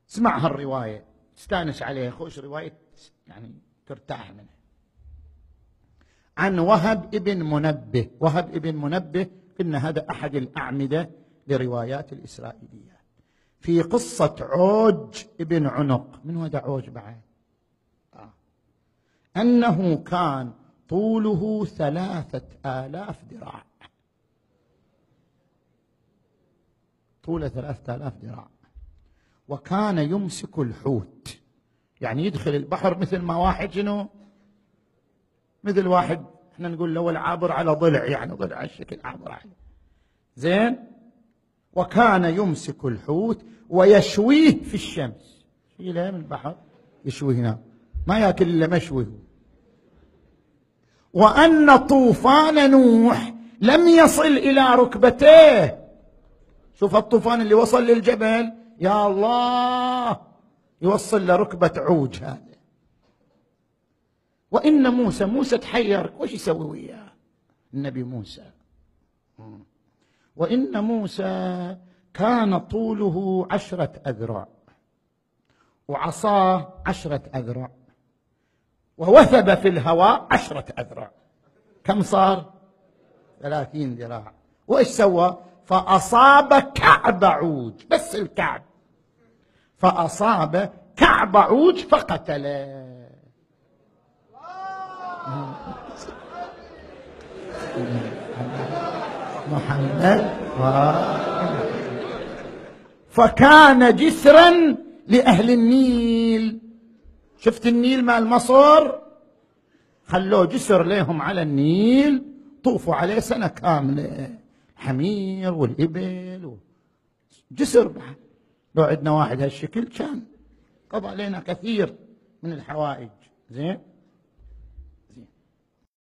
اسمع هالرواية تستانس عليها، خوش رواية يعني ترتاح منها. عن وهب ابن منبه. وهب ابن منبه إن هذا أحد الأعمدة لروايات الإسرائيليات، في قصة عوج ابن عنق. من هذا عوج بعد؟ أنه كان طوله 3000 ذراع، طوله 3000 ذراع، وكان يمسك الحوت، يعني يدخل البحر مثل ما واحد شنو، مثل واحد احنا نقول له العابر على ضلع، يعني ضلع الشكل عابر عليه، زين. وكان يمسك الحوت ويشويه في الشمس، يشيله من البحر يشويه هنا، ما ياكل الا مشوي. وأن طوفان نوح لم يصل إلى ركبتيه. شوف الطوفان اللي وصل للجبل، يا الله، يوصل لركبة عوج هذا. وإن موسى تحير وش يسوي وياه النبي موسى. وإن موسى كان طوله 10 أذرع وعصاه 10 أذرع ووثب في الهواء 10 أذرع، كم صار؟ 30 ذراع. وإيش سوى؟ فأصاب كعب عوج، بس الكعب، فأصاب كعب عوج فقتله. محمد. فكان جسرا لأهل النيل. شفت النيل مال مصر؟ خلوه جسر لهم على النيل، طوفوا عليه سنة كاملة، الحمير والإبل جسر. لو عندنا واحد هالشكل كان قضى علينا كثير من الحوائج، زين.